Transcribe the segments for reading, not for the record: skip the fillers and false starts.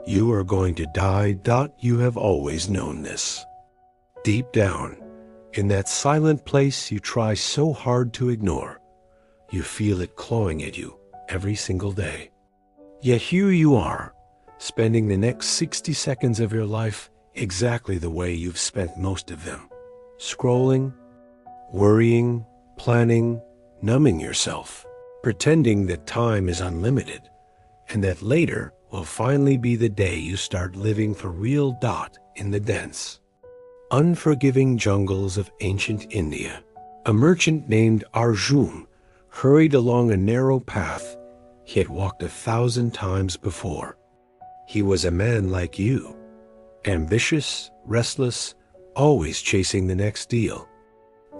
You are going to die. You have always known this. Deep down, in that silent place you try so hard to ignore, you feel it clawing at you every single day. Yet here you are, spending the next 60 seconds of your life exactly the way you've spent most of them. Scrolling, worrying, planning, numbing yourself, pretending that time is unlimited, and that later will finally be the day you start living for real. In the dense, unforgiving jungles of ancient India, a merchant named Arjun hurried along a narrow path he had walked 1,000 times before. He was a man like you, ambitious, restless, always chasing the next deal,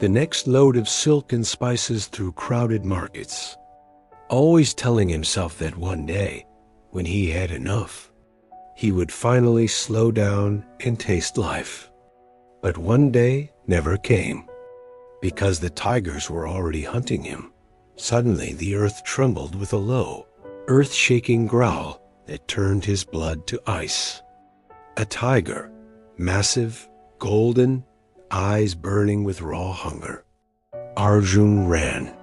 the next load of silk and spices through crowded markets, always telling himself that one day, when he had enough, he would finally slow down and taste life. But one day never came, because the tigers were already hunting him. Suddenly the earth trembled with a low, earth-shaking growl that turned his blood to ice. A tiger, massive, golden, eyes burning with raw hunger. Arjun ran.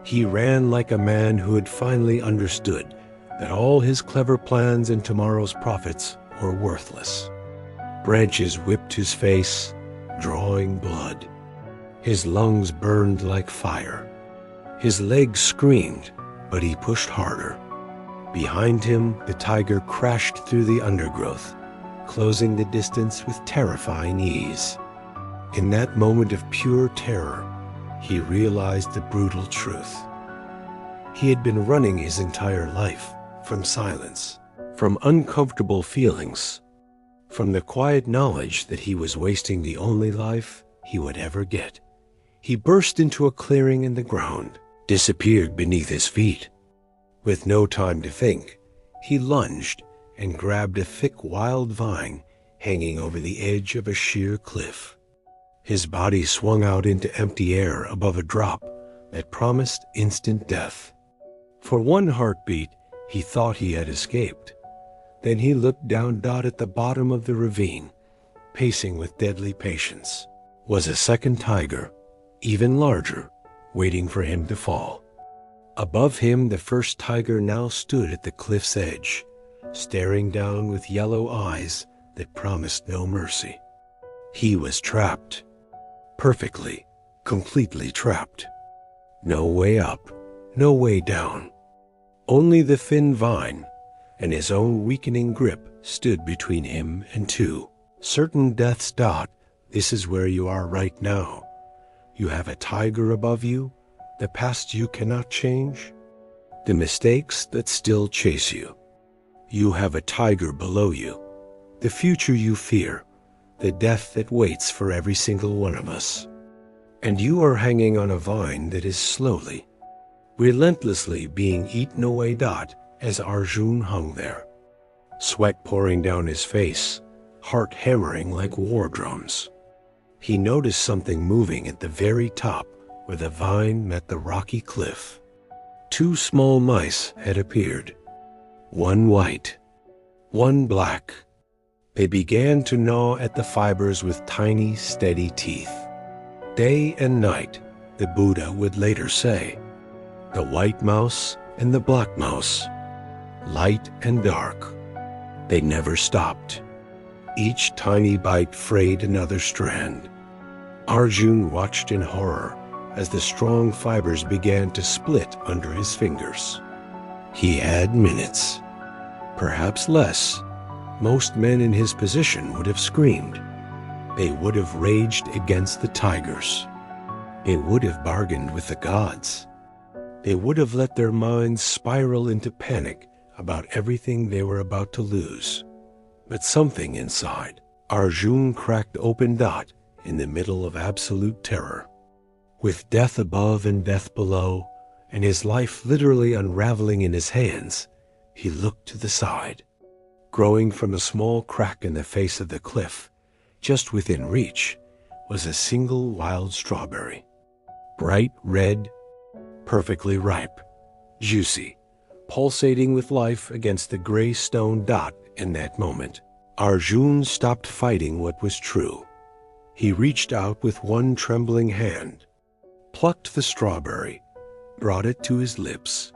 He ran like a man who had finally understood that all his clever plans and tomorrow's profits were worthless. Branches whipped his face, drawing blood. His lungs burned like fire. His legs screamed, but he pushed harder. Behind him, the tiger crashed through the undergrowth, closing the distance with terrifying ease. In that moment of pure terror, he realized the brutal truth. He had been running his entire life from silence, from uncomfortable feelings, from the quiet knowledge that he was wasting the only life he would ever get. He burst into a clearing in the ground, disappeared beneath his feet. With no time to think, he lunged and grabbed a thick wild vine hanging over the edge of a sheer cliff. His body swung out into empty air above a drop that promised instant death. For one heartbeat, he thought he had escaped. Then he looked down at the bottom of the ravine, pacing with deadly patience, was a second tiger, even larger, waiting for him to fall. Above him, the first tiger now stood at the cliff's edge, staring down with yellow eyes that promised no mercy. He was trapped. Perfectly, completely trapped. No way up, no way down. Only the thin vine and his own weakening grip stood between him and two. Certain death's. This is where you are right now. You have a tiger above you, the past you cannot change, the mistakes that still chase you. You have a tiger below you, the future you fear, the death that waits for every single one of us. And you are hanging on a vine that is slowly, relentlessly being eaten away. As Arjun hung there, sweat pouring down his face, heart hammering like war drums. He noticed something moving at the very top where the vine met the rocky cliff. Two small mice had appeared, one white, one black. They began to gnaw at the fibers with tiny, steady teeth. Day and night, the Buddha would later say, the white mouse and the black mouse, light and dark. They never stopped. Each tiny bite frayed another strand. Arjun watched in horror as the strong fibers began to split under his fingers. He had minutes, perhaps less. Most men in his position would have screamed. They would have raged against the tigers. They would have bargained with the gods. They would have let their minds spiral into panic about everything they were about to lose. But something inside, Arjun cracked open. In the middle of absolute terror. With death above and death below, and his life literally unraveling in his hands, he looked to the side. Growing from a small crack in the face of the cliff, just within reach, was a single wild strawberry. Bright red, perfectly ripe, juicy, pulsating with life against the gray stone. In that moment, Arjun stopped fighting what was true. He reached out with one trembling hand, plucked the strawberry, brought it to his lips,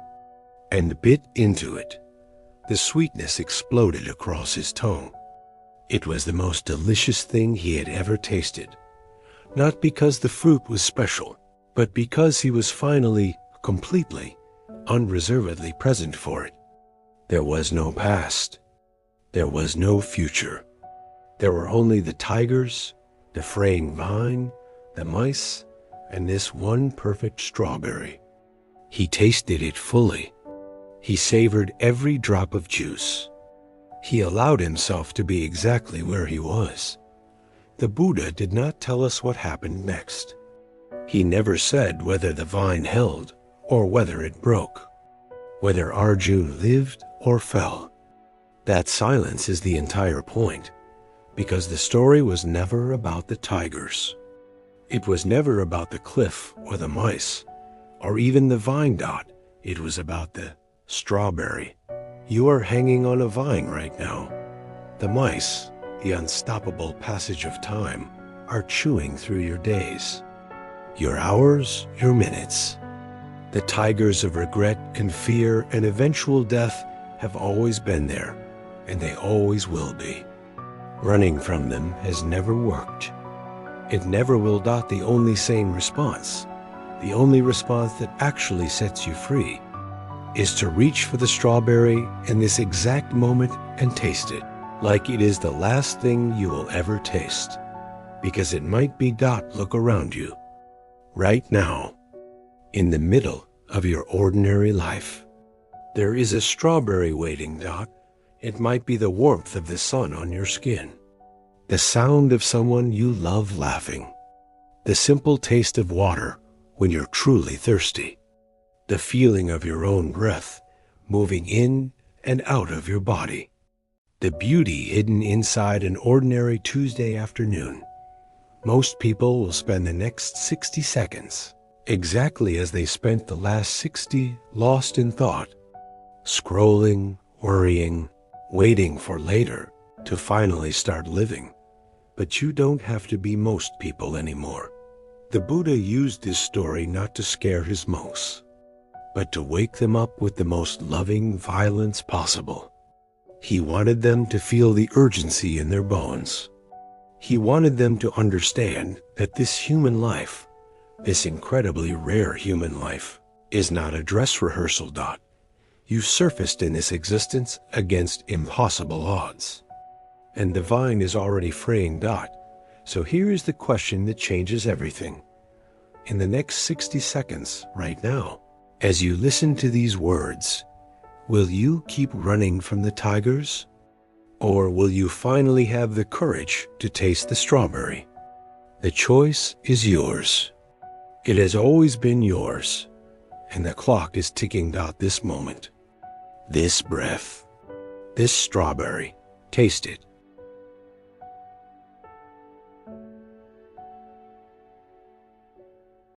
and bit into it. The sweetness exploded across his tongue. It was the most delicious thing he had ever tasted, not because the fruit was special, but because he was finally, completely, unreservedly present for it. There was no past. There was no future. There were only the tigers, the fraying vine, the mice, and this one perfect strawberry. He tasted it fully. He savored every drop of juice. He allowed himself to be exactly where he was. The Buddha did not tell us what happened next. He never said whether the vine held or whether it broke, whether Arjun lived or fell. That silence is the entire point, because the story was never about the tigers. It was never about the cliff or the mice, or even the vine dot. It was about the strawberry. You are hanging on a vine right now. The mice, the unstoppable passage of time, are chewing through your days, your hours, your minutes. The tigers of regret and fear and eventual death have always been there, and they always will be. Running from them has never worked. It never will. The only sane response, the only response that actually sets you free, is to reach for the strawberry in this exact moment and taste it like it is the last thing you will ever taste, because it might be. Look around you. Right now, in the middle of your ordinary life, there is a strawberry waiting. It might be the warmth of the sun on your skin, the sound of someone you love laughing, the simple taste of water when you're truly thirsty, the feeling of your own breath moving in and out of your body, the beauty hidden inside an ordinary Tuesday afternoon. Most people will spend the next 60 seconds exactly as they spent the last 60 lost in thought, scrolling, worrying, waiting for later to finally start living. But you don't have to be most people anymore. The Buddha used this story not to scare his monks, but to wake them up with the most loving violence possible. He wanted them to feel the urgency in their bones. He wanted them to understand that this human life, this incredibly rare human life, is not a dress rehearsal. You surfaced in this existence against impossible odds. And the vine is already fraying. So here is the question that changes everything. In the next 60 seconds, right now, as you listen to these words, will you keep running from the tigers? Or will you finally have the courage to taste the strawberry? The choice is yours. It has always been yours. And the clock is ticking. This moment, this breath, this strawberry. Taste it.